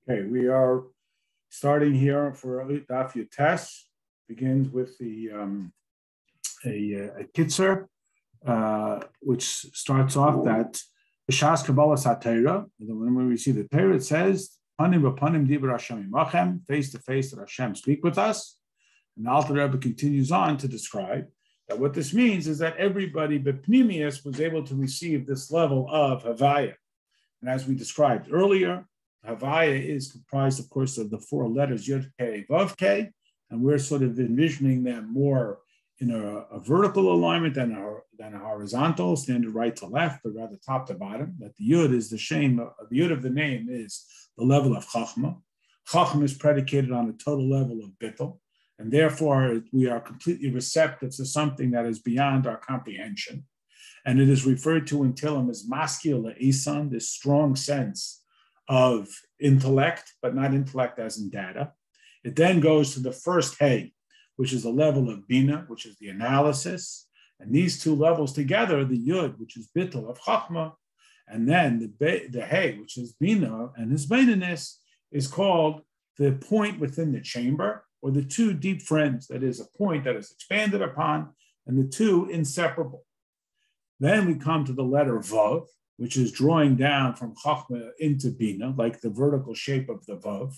Okay, we are starting here for Daf Yotes. Begins with the a kitzer, which starts off that B'shas Kabbalah Satira. When we see the Torah, it says Panim v'Panim Dibur Hashem Menachem, face to face that Hashem speak with us. And the Alter Rebbe continues on to describe that what this means is that everybody b'pnimius was able to receive this level of Havaya. And as we described earlier, Havaya is comprised, of course, of the four letters Yud K Vav K, and we're sort of envisioning them more in a vertical alignment than a horizontal, standard right to left, but rather top to bottom. That the Yud is the Yud of the name is the level of Chachma. Chachma is predicated on a total level of Bittul, and therefore we are completely receptive to something that is beyond our comprehension. And it is referred to in Tillim as Maskil Le'esan, this strong sense of intellect, but not intellect as in data. It then goes to the first Hey, which is the level of Bina, which is the analysis. And these two levels together, the Yud, which is Bittul of Chachma, and then the Hey, which is Bina, and his Baininess is called the point within the chamber, or the two deep friends, that is a point that is expanded upon, and the two inseparable. Then we come to the letter Vav, which is drawing down from Chachma into Bina, like the vertical shape of the Vav,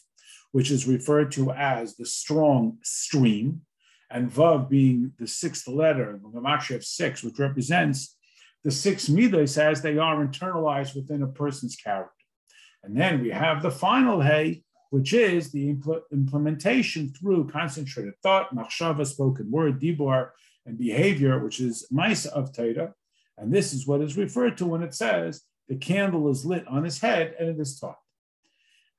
which is referred to as the strong stream, and Vav being the sixth letter, the gematria of 6, which represents the 6 midos as they are internalized within a person's character. And then we have the final Hey, which is the implementation through concentrated thought, machshava, spoken word, dibor, and behavior, which is Maisa of Torah. And this is what is referred to when it says the candle is lit on his head and it is taught.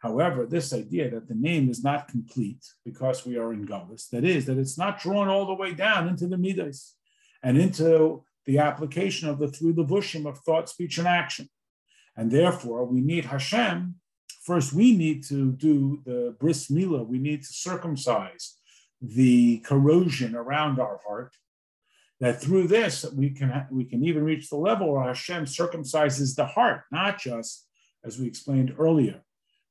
However, this idea that the name is not complete because we are in Galus, that is, that it's not drawn all the way down into the midas and into the application of the through the vushim of thought, speech, and action. And therefore, we need Hashem. First, we need to do the bris milah. We need to circumcise the corrosion around our heart. That through this we can even reach the level where Hashem circumcises the heart, not just, as we explained earlier,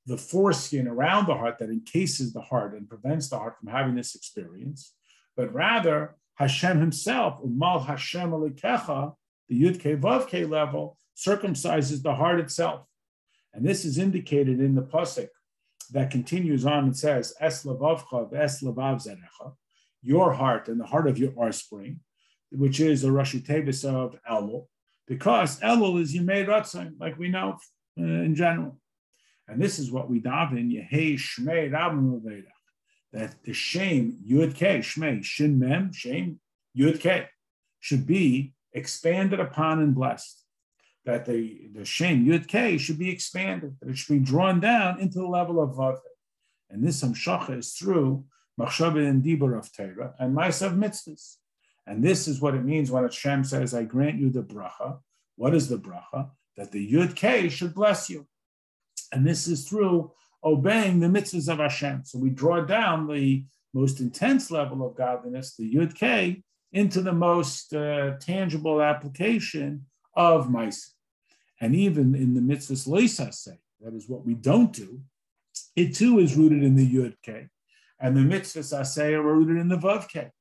the foreskin around the heart that encases the heart and prevents the heart from having this experience, but rather Hashem himself, Umal Hashem Alikecha, the Yud Ke Vav Ke level, circumcises the heart itself. And this is indicated in the pasuk that continues on and says, Es Levavcha v'es Levav Zerecha, your heart and the heart of your offspring, which is a Rashi Tevis of Elul, because Elul is Yemei Ratzon, like we know in general. And this is what we daven, Yehei Shmei Rabim Levedach, that the Shem, Yud Ke, Shmei, Shin Mem, Shem, Yud Ke, should be expanded upon and blessed. That the Shem, Yud Ke, should be expanded, that it should be drawn down into the level of Vav. And this Hamshacha is through Machshava and Dibur of Torah and Ma'asav Mitzvahs. And this is what it means when Hashem says, I grant you the bracha. What is the bracha? That the Yud K should bless you. And this is through obeying the mitzvahs of Hashem. So we draw down the most intense level of godliness, the Yud K, into the most tangible application of Maisa. And even in the mitzvahs loisaseh, that is what we don't do, it too is rooted in the Yud K. And the mitzvahs aseh are rooted in the Vav K.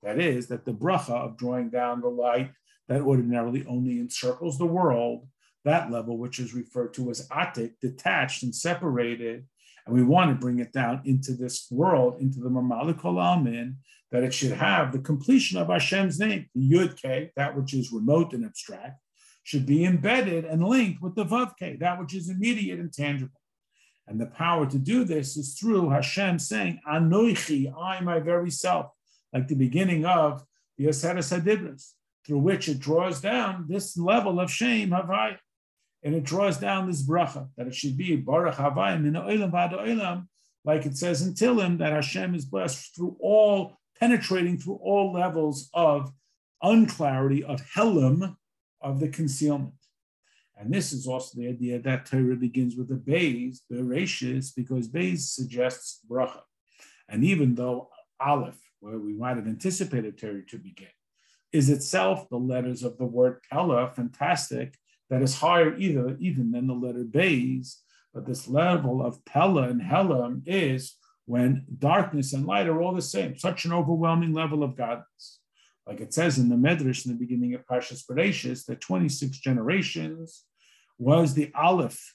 That is, that the bracha of drawing down the light that ordinarily only encircles the world, that level which is referred to as atik, detached and separated, and we want to bring it down into this world, into the mamalik alamin, that it should have the completion of Hashem's name. The Yud K, that which is remote and abstract, should be embedded and linked with the Vav K, that which is immediate and tangible. And the power to do this is through Hashem saying, Anoichi, I, my very self, like the beginning of the Aseret HaDibros, through which it draws down this level of Shem Havai, and it draws down this bracha, that it should be Baruch Havai min ha'olam v'ad ha'olam, like it says in Tillim, that Hashem is blessed through all, penetrating through all levels of unclarity, of helam, of the concealment. And this is also the idea that Torah begins with the Beis, the Rashis, because Beis suggests bracha. And even though Aleph, where we might have anticipated Torah to begin, is itself the letters of the word Ella, fantastic, that is higher even than the letter Beis, But this level of Pella and Helam is when darkness and light are all the same, such an overwhelming level of godliness. Like it says in the Medrash in the beginning of Parshas Beis, that 26 generations was the Aleph.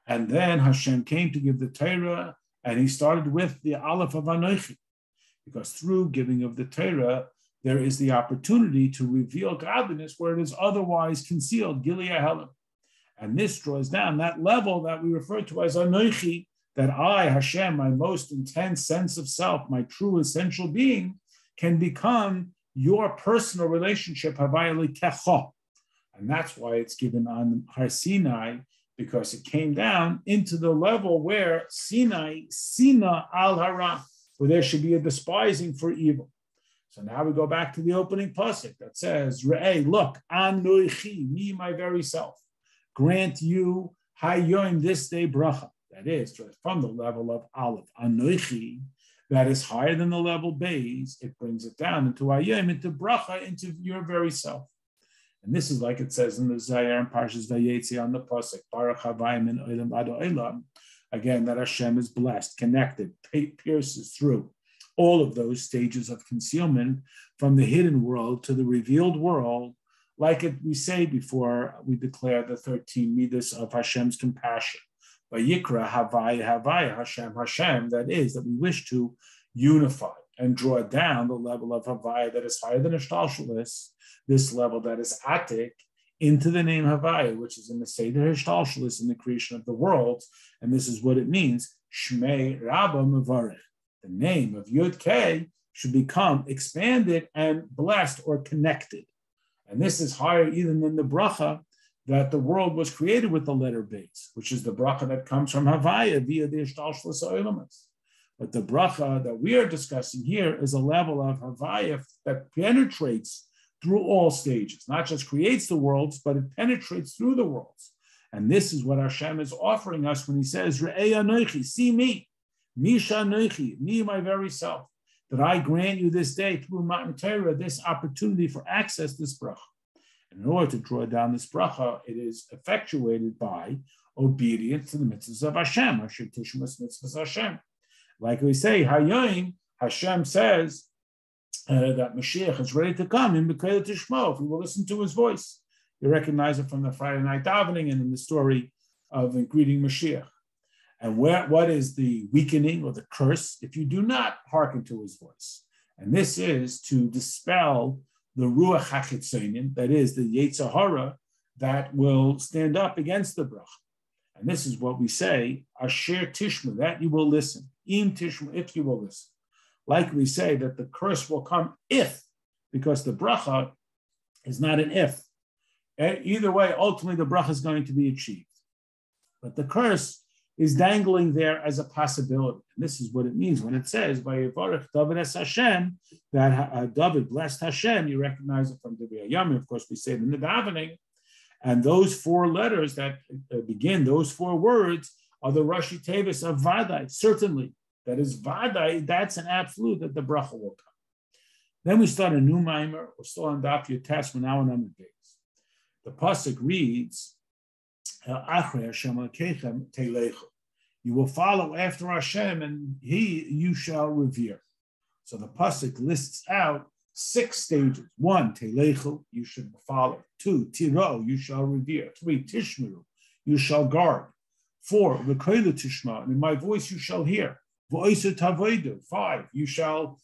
And then Hashem came to give the Torah, and he started with the Aleph of Anochi. Because through giving of the Torah, there is the opportunity to reveal godliness where it is otherwise concealed, Gilui Helam. And this draws down that level that we refer to as Anochi, that I, Hashem, my most intense sense of self, my true essential being, can become your personal relationship, Havaya Likecha. And that's why it's given on Har Sinai, because it came down into the level where Sinai, Sina al Hara, where there should be a despising for evil. So now we go back to the opening pasuk that says, Reeh, look, Anochi, me, my very self, grant you Hayoim this day bracha. That is, from the level of Aleph, Anochi, that is higher than the level Beis, it brings it down into Hayoim, into bracha, into your very self. And this is like it says in the Zayar and Parshas Vayetzi on the pasuk, Baruch Havayim in Olam Ado Olam, again, that Hashem is blessed, connected, pierces through all of those stages of concealment from the hidden world to the revealed world, like we say before we declare the 13 midas of Hashem's compassion. Vayikra Havaya Havaya Hashem Hashem, that is, that we wish to unify and draw down the level of Havaya that is higher than Hishtalshalis, this level that is Atik, into the name Havaya, which is in the Seder Hishtalshalis, in the creation of the world. And this is what it means, Shmei Rabba Mevarech. The name of Yud Kei should become expanded and blessed or connected. And this is higher even than the bracha that the world was created with the letter Beis, which is the bracha that comes from Havaya via the Hishtalshalis Oilamas. But the bracha that we are discussing here is a level of Havaya that penetrates through all stages, not just creates the worlds, but it penetrates through the worlds. And this is what Hashem is offering us when he says, Re'ei Anochi, see me, Misha Anochi, me, my very self, that I grant you this day through Matan Torah, this opportunity for access, this bracha. And in order to draw down this bracha, it is effectuated by obedience to the mitzvahs of Hashem, Asher Tishmas mitzvahs Hashem. Like we say, Hayoim, Hashem says, that Mashiach is ready to come in B'Kei Tishmo, if we will listen to his voice. You recognize it from the Friday night davening and in the story of greeting Mashiach. And what is the weakening or the curse if you do not hearken to his voice? And this is to dispel the Ruach HaChitzonim, that is the Yetzer Hara, that will stand up against the bracha. And this is what we say, Asher Tishma, that you will listen. Im Tishma, if you will listen. Like we say that the curse will come if, because the bracha is not an if. Either way, ultimately the bracha is going to be achieved. But the curse is dangling there as a possibility. And this is what it means when it says, Vayevarech David es Hashem, that David blessed Hashem. You recognize it from the Yom. Of course, we say it in the davening. And those four letters that begin, those four words, are the Rashi Tevis of Vadai, certainly. That is Vadai, that's an absolute that the bracha will come. Then we start a new mimer. We're still on Daf Yotes, we're now on Amud Beis. The pasuk reads, Achrei Hashem Elokeichem Teilechu. You will follow after Hashem, and you shall revere. So the pasuk lists out 6 stages. 1, Teilechu, you should follow. 2, Tiro, you shall revere. 3, Tishmeru, you shall guard. 4, V'koila Tishma, and in my voice you shall hear. 5, you shall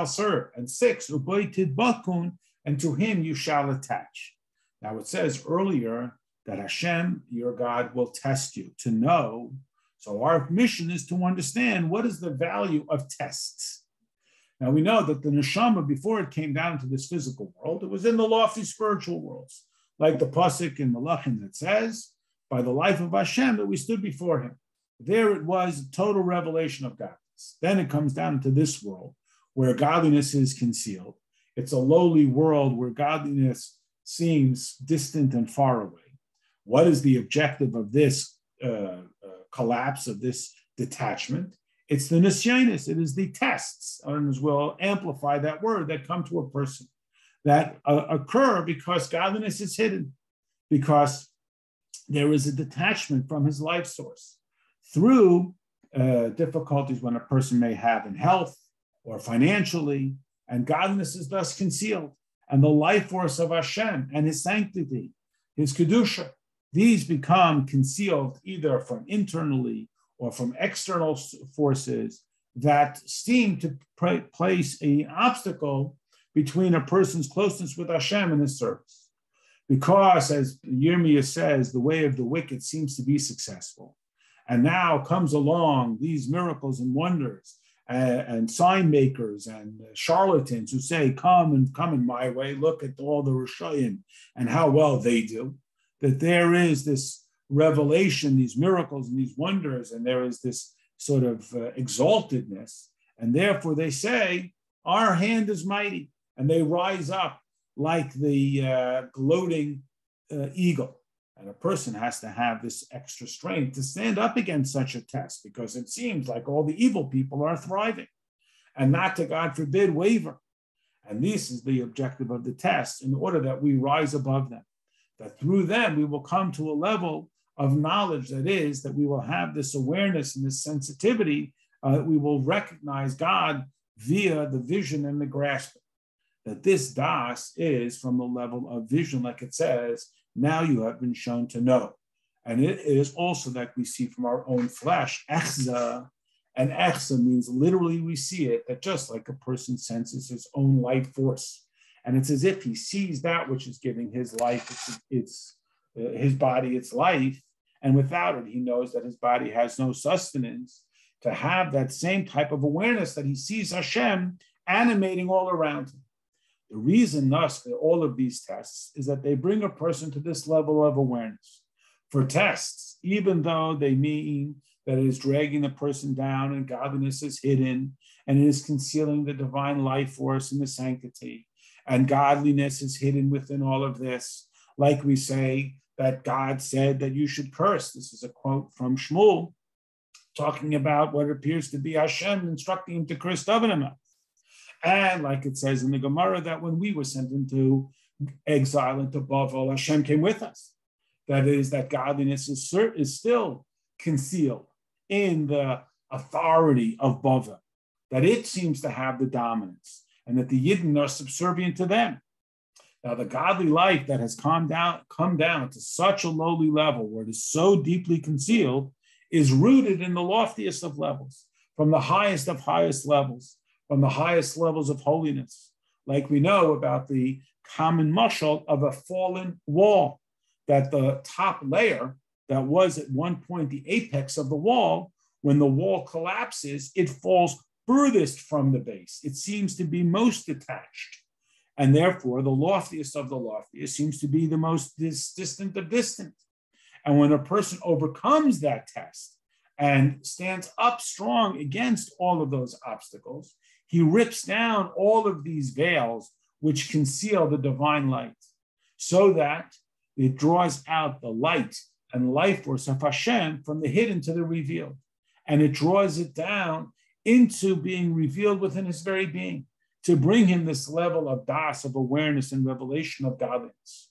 serve. And 6, and to him you shall attach. Now it says earlier that Hashem, your God, will test you to know. So our mission is to understand what is the value of tests. Now we know that the neshama, before it came down to this physical world, it was in the lofty spiritual worlds, like the pasuk in Menachem that says, by the life of Hashem that we stood before him. There it was total revelation of godliness. Then it comes down to this world where godliness is concealed. It's a lowly world where godliness seems distant and far away. What is the objective of this collapse, of this detachment? It's the nisyonis, it is the tests, and as well amplify that word, that come to a person, that occur because godliness is hidden, because there is a detachment from his life source through difficulties when a person may have in health or financially, and godliness is thus concealed. And the life force of Hashem and his sanctity, his kedusha, these become concealed either from internally or from external forces that seem to place an obstacle between a person's closeness with Hashem and his service. Because, as Yirmiyah says, the way of the wicked seems to be successful. And now comes along these miracles and wonders and sign makers and charlatans who say, come in my way, look at all the Rishayim and how well they do. That there is this revelation, these miracles and these wonders, and there is this sort of exaltedness. And therefore they say, our hand is mighty. And they rise up like the gloating eagle. And a person has to have this extra strength to stand up against such a test, because it seems like all the evil people are thriving and not to, God forbid, waver. And this is the objective of the test, in order that we rise above them, that through them we will come to a level of knowledge, that is, that we will have this awareness and this sensitivity, we will recognize God via the vision and the grasping. That this das is from the level of vision, like it says, now you have been shown to know. And it is also that we see from our own flesh, echza, and echza means literally we see it, that just like a person senses his own life force. And it's as if he sees that which is giving his life, his body, its life, and without it, he knows that his body has no sustenance. To have that same type of awareness that he sees Hashem animating all around him. The reason, thus, for all of these tests is that they bring a person to this level of awareness. For tests, even though they mean that it is dragging the person down and godliness is hidden and it is concealing the divine life force and the sanctity, and godliness is hidden within all of this, like we say that God said that you should curse. This is a quote from Shul, talking about what appears to be Hashem instructing him to curse Davenim. And like it says in the Gemara, that when we were sent into exile into Bavel, Hashem came with us. That is, that godliness is still concealed in the authority of Bavel, that it seems to have the dominance, and that the Yidden are subservient to them. Now, the godly life that has come down to such a lowly level, where it is so deeply concealed, is rooted in the loftiest of levels, from the highest of highest levels, from the highest levels of holiness. Like we know about the common mashal of a fallen wall, that the top layer that was at one point the apex of the wall, when the wall collapses, it falls furthest from the base. It seems to be most detached. And therefore, the loftiest of the loftiest seems to be the most distant of distant. And when a person overcomes that test and stands up strong against all of those obstacles, he rips down all of these veils which conceal the divine light, so that it draws out the light and life force of Hashem from the hidden to the revealed. And it draws it down into being revealed within his very being, to bring him this level of das, of awareness and revelation of godliness.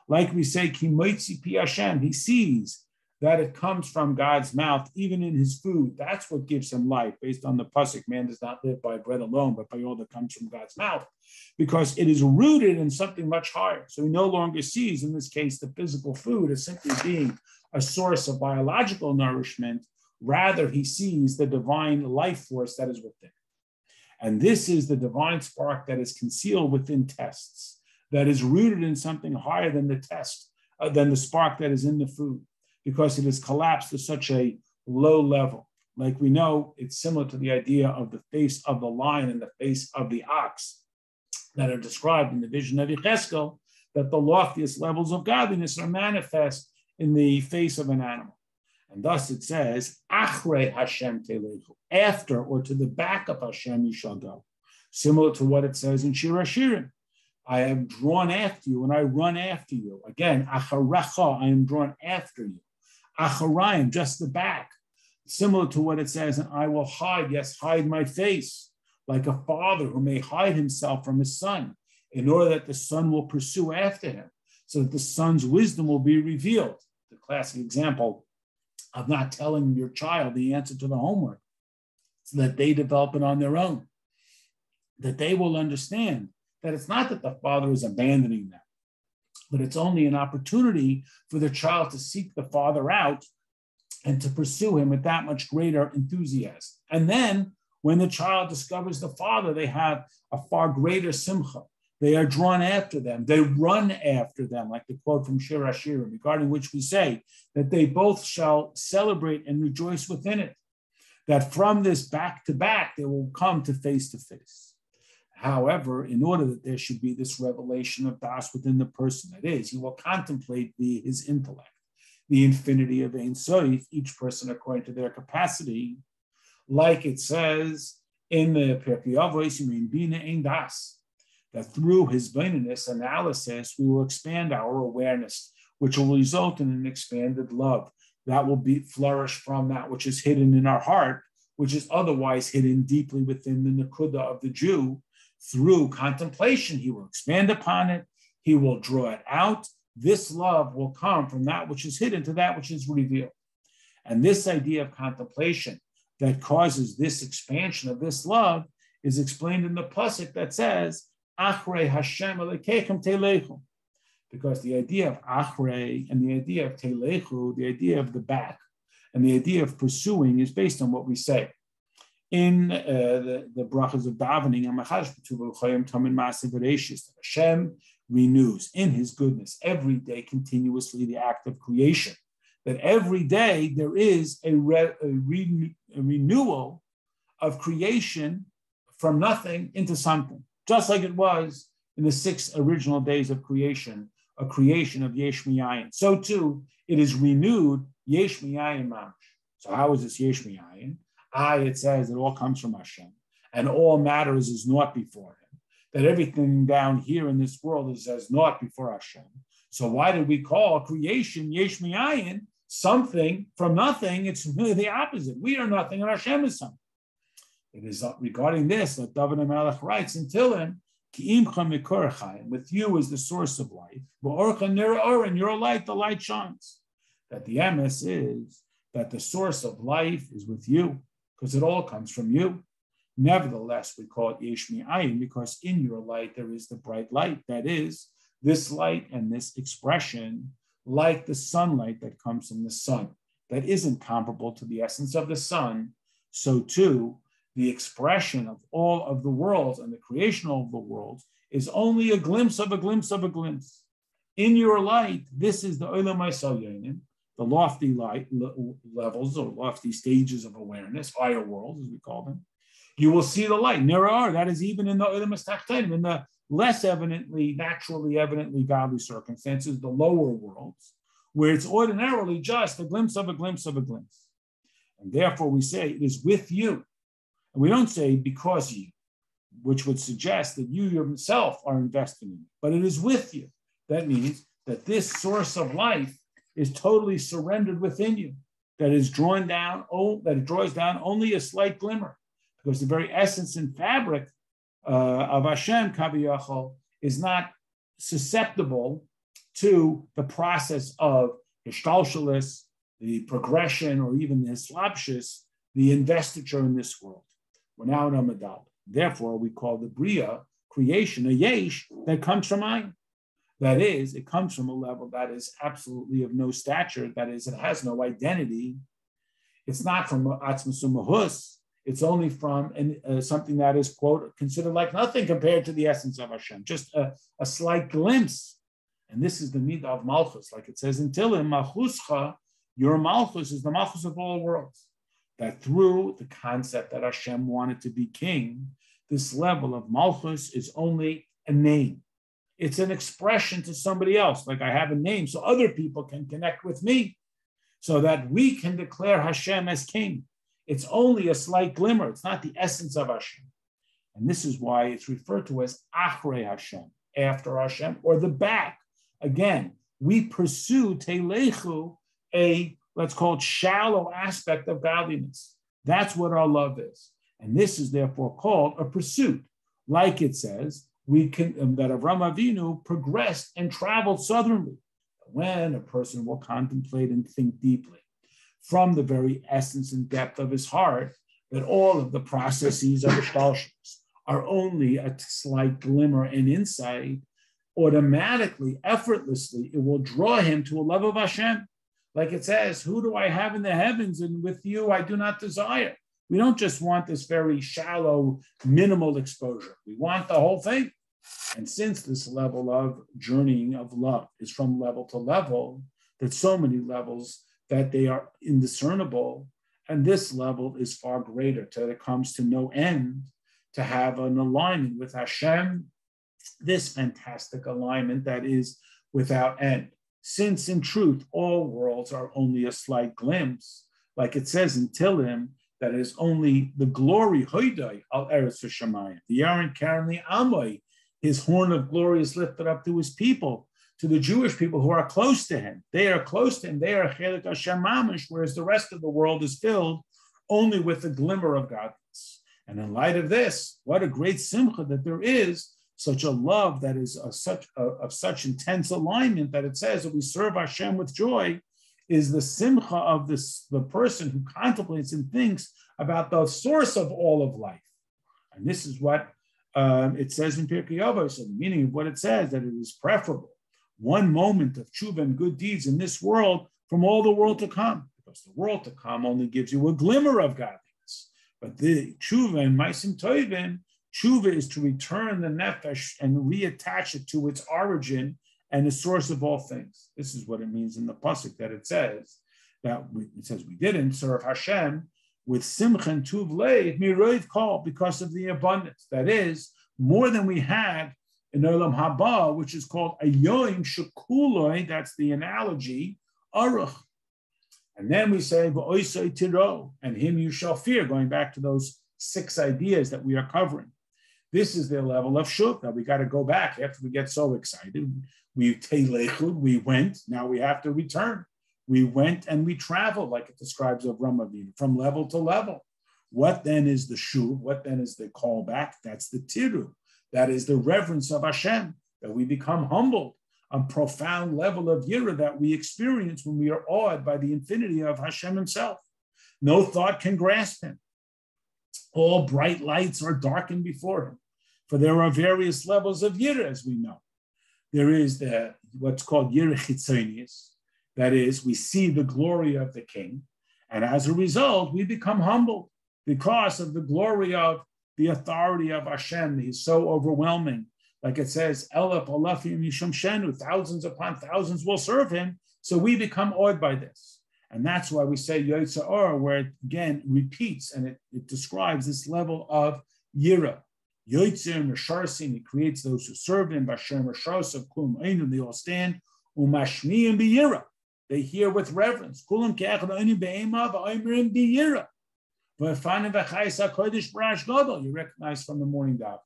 Like we say, Ki moitzi pi Hashem, he sees that it comes from God's mouth, even in his food. That's what gives him life, based on the pasuk, man does not live by bread alone, but by all that comes from God's mouth, because it is rooted in something much higher. So he no longer sees, in this case, the physical food as simply being a source of biological nourishment. Rather, he sees the divine life force that is within. And this is the divine spark that is concealed within tests, that is rooted in something higher than the test, than the spark that is in the food, because it has collapsed to such a low level. Like we know, it's similar to the idea of the face of the lion and the face of the ox that are described in the vision of Yecheskel, that the loftiest levels of godliness are manifest in the face of an animal. And thus it says, Achrei Hashem telechu, after or to the back of Hashem you shall go. Similar to what it says in Shir HaShirim. I am drawn after you and I run after you. Again, Acharecha, I am drawn after you. Acharayim, just the back. Similar to what it says, and I will hide, yes, hide my face, like a father who may hide himself from his son, in order that the son will pursue after him, so that the son's wisdom will be revealed. The classic example of not telling your child the answer to the homework so that they develop it on their own, that they will understand that it's not that the father is abandoning them, but it's only an opportunity for the child to seek the father out and to pursue him with that much greater enthusiasm. And then when the child discovers the father, they have a far greater simcha. They are drawn after them. They run after them, like the quote from Shir HaShirim, regarding which we say that they both shall celebrate and rejoice within it, that from this back to back, they will come to face. However, in order that there should be this revelation of Das within the person, that is, he will contemplate his intellect, the infinity of Ein Sof, each person according to their capacity, like it says in the Pirkei Avos, Yemin Bina Ein Das, that through his beingness analysis, we will expand our awareness, which will result in an expanded love that will flourish from that which is hidden in our heart, which is otherwise hidden deeply within the Nakuda of the Jew. Through contemplation, he will expand upon it, he will draw it out. This love will come from that which is hidden to that which is revealed. And this idea of contemplation that causes this expansion of this love is explained in the pasuk that says, Achrei Hashem Elokeichem Telechu. Because the idea of Achrei and the idea of Telechu, the idea of the back, and the idea of pursuing is based on what we say. In the brachas of davening, Hashem renews in his goodness every day continuously the act of creation. That every day there is a renewal of creation from nothing into something, just like it was in the 6 original days of creation, a creation of Yesh Miyayin. So too, it is renewed Yesh Miyayin Mamash. So how is this Yesh Miyayin? It says it all comes from Hashem, and all matters is naught before him. That everything down here in this world is as naught before Hashem. So why did we call creation Yesh Miyayin something from nothing? It's really the opposite. We are nothing, and Hashem is something. It is regarding this that David HaMelech writes in Tehillim, Ki imcha mikor chayim, with you is the source of life. V'orcha nira oren, your light, the light shines. That the emes is that the source of life is with you, because it all comes from you. Nevertheless, we call it Yesh Mi'ayin, because in your light there is the bright light. That is, this light and this expression, like the sunlight that comes from the sun, that isn't comparable to the essence of the sun, so too, the expression of all of the worlds and the creation of the worlds is only a glimpse of a glimpse of a glimpse. In your light, this is the Olam HaYisrael, the lofty light levels or lofty stages of awareness, higher worlds as we call them. You will see the light. Nirah, that is even in the Olam HaTachtonim, in the less naturally evidently godly circumstances, the lower worlds, where it's ordinarily just a glimpse of a glimpse of a glimpse. And therefore we say it is with you. And we don't say because you, which would suggest that you yourself are investing in it, but it is with you. That means that this source of life is totally surrendered within you, that is drawn down, that it draws down only a slight glimmer, because the very essence and fabric of Hashem, Kaviyachol, is not susceptible to the process of Hishtalshalis, the progression, or even the Hislapshus, the investiture in this world. We're now in Amadal. Therefore, we call the Bria, creation, a Yesh that comes from Ayin. That is, it comes from a level that is absolutely of no stature. That is, it has no identity. It's not from Atzmus Mahus. It's only from something that is, quote, considered like nothing compared to the essence of Hashem, just a slight glimpse. And this is the midah of Malchus, like it says in Tehillim, Malchuscha, your Malchus is the Malchus of all worlds. That through the concept that Hashem wanted to be king, this level of Malchus is only a name. It's an expression to somebody else, like I have a name so other people can connect with me, so that we can declare Hashem as king. It's only a slight glimmer. It's not the essence of Hashem. And this is why it's referred to as Achrei Hashem, after Hashem, or the back. Again, we pursue Telechu, let's call it shallow aspect of godliness. That's what our love is. And this is therefore called a pursuit. Like it says, we can that Avram Avinu progressed and traveled southernly. When a person will contemplate and think deeply from the very essence and depth of his heart, that all of the processes of shtalshelus are only a slight glimmer and insight, automatically, effortlessly, it will draw him to a love of Hashem. Like it says, who do I have in the heavens, and with you I do not desire. We don't just want this very shallow, minimal exposure. We want the whole thing. And since this level of journeying of love is from level to level, there's so many levels that they are indiscernible, and this level is far greater till it comes to no end, to have an alignment with Hashem, this fantastic alignment that is without end. Since in truth, all worlds are only a slight glimpse, like it says in Tillim, that it is only the glory, Hoidai, al Eretz Shamayim, the Yaron Karan Amoi, his horn of glory is lifted up to his people, to the Jewish people who are close to him. They are close to him. They are Chelik Hashem Mamish, whereas the rest of the world is filled only with the glimmer of godliness. And in light of this, what a great simcha that there is such a love that is of such intense alignment that it says that we serve Hashem with joy, is the simcha of the person who contemplates and thinks about the source of all of life. And this is what it says in Pirkei Avos, so the meaning of what it says, that it is preferable one moment of tshuva and good deeds in this world from all the world to come, because the world to come only gives you a glimmer of godliness. But the tshuva and maisim toivim, tshuva is to return the nefesh and reattach it to its origin and the source of all things. This is what it means in the pasuk that it says we didn't serve Hashem with simcha and tuv leid miroiv kol, because of the abundance. That is more than we had in Olam Haba, which is called a yoim shekuloi. That's the analogy aruch. And then we say v'oisai tiro, and him you shall fear. Going back to those 6 ideas that we are covering. This is the level of shuk. Now we got to go back after we get so excited. We went, now we have to return. We went and we traveled, like it describes of Ramavina, from level to level. What then is the shuv? What then is the callback? That's the tiru. That is the reverence of Hashem, that we become humbled, a profound level of yira that we experience when we are awed by the infinity of Hashem himself. No thought can grasp him. All bright lights are darkened before him, for there are various levels of yira, as we know. There is what's called yira chitzonius, that is, we see the glory of the king, and as a result, we become humbled because of the glory of the authority of Hashem. He's so overwhelming. Like it says, Elef alafim yishum shenu, thousands upon thousands will serve him, so we become awed by this. And that's why we say Yotza Or, where it again repeats and it describes this level of yira. Yotzir Mesharsim, he creates those who serve him. Bashem Mesharsim, Kulam Einim, they all stand. Umashmiim biyira, they hear with reverence. Kulam Ke'echad Einim be'ema v'Oimrim biyira. V'Fanim v'Chayis HaKodesh Barash Gadol, you recognize from the morning daven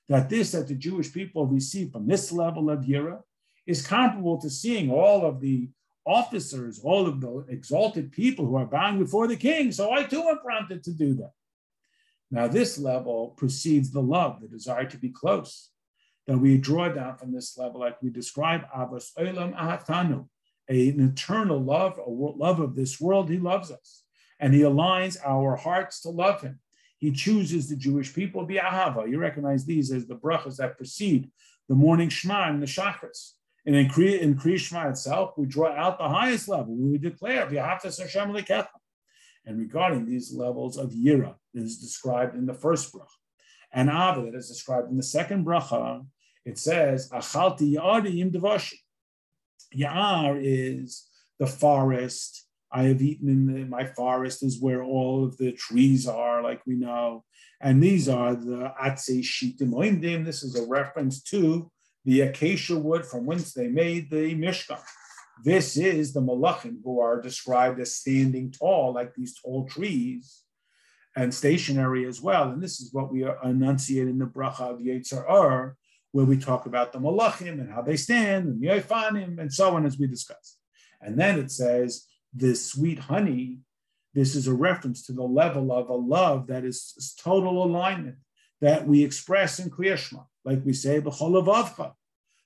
that the Jewish people receive from this level of yira is comparable to seeing all of the officers, all of the exalted people who are bowing before the king. So I too am prompted to do that. Now this level precedes the love, the desire to be close, that we draw down from this level, like we describe, Avos Olam Ahatanu, an eternal love, a love of this world. He loves us, and he aligns our hearts to love him. He chooses the Jewish people, B'Ahava. You recognize these as the brachas that precede the morning Shema and the Shachris. And in Kriya Shema itself, we draw out the highest level, when we declare, V'Ahavtas Hashem L'kecha. And regarding these levels of yira, that is described in the first bracha, and ava, that is described in the second bracha, it says, Achalti Ya'arim Devashi. Ya'ar is the forest. I have eaten in my forest is where all of the trees are, like we know. And these are the Atzei Shitim Oimdim. This is a reference to the acacia wood from whence they made the Mishkan. This is the Malachim, who are described as standing tall, like these tall trees, and stationary as well. And this is what we enunciate in the bracha of Yetzer Or, where we talk about the Malachim and how they stand, and the Yofanim, and so on, as we discussed. And then it says, this sweet honey, this is a reference to the level of a love that is total alignment, that we express in Kriya Shema, like we say, B'chol Levavcha,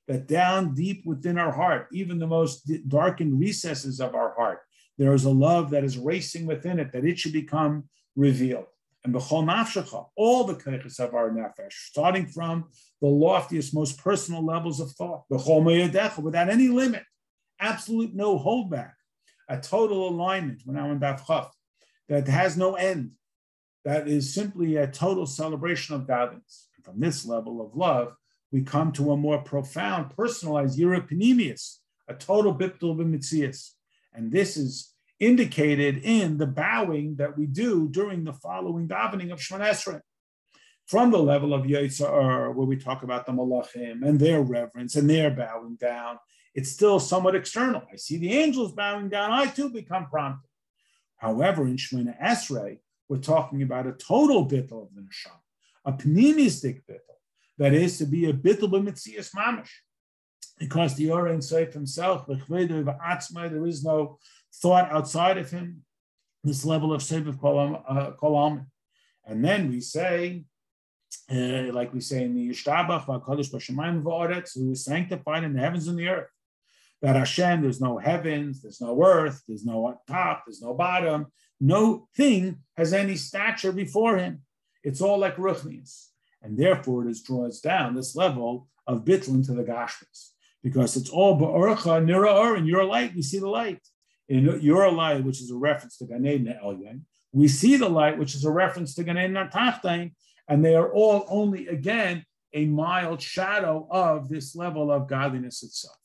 that down deep within our heart, even the most darkened recesses of our heart, there is a love that is racing within it, that it should become revealed. And b'chol nafshecha, all the keiches of our nefesh, starting from the loftiest, most personal levels of thought, b'chol me'yadecha, without any limit, absolute no holdback, a total alignment, when I'm in Daf Chaf, that has no end, that is simply a total celebration of godliness. And from this level of love, we come to a more profound, personalized Yira Panemius, a total bittul b'mitzias. And this is indicated in the bowing that we do during the following davening of Shemona Esrei. From the level of Yitzhar, where we talk about the Malachim and their reverence and their bowing down, it's still somewhat external. I see the angels bowing down, I too become prompted. However, in Shemona Esrei, we're talking about a total bittul of the neshama, a pneumistic bittul, that is to be a bittul b'mitzias mamish, because the Or Ein Sof himself, there is no thought outside of him, this level of Seviv Kol Almin. And then we say, like we say in the Yishtabach, V'Kadosh B'Shamayim V'Oretz, who is sanctified in the heavens and the earth. That Hashem, there's no heavens, there's no earth, there's no top, there's no bottom, no thing has any stature before him. It's all like Ruchnius. And therefore it draws down this level of bittul into the Gashmis, because it's all Ba'orcha, Nira Or, in your light, we see the light. In your light, which is a reference to Gan Eden Elyon, we see the light, which is a reference to Gan Eden Tachtain, and they are all only, again, a mild shadow of this level of godliness itself.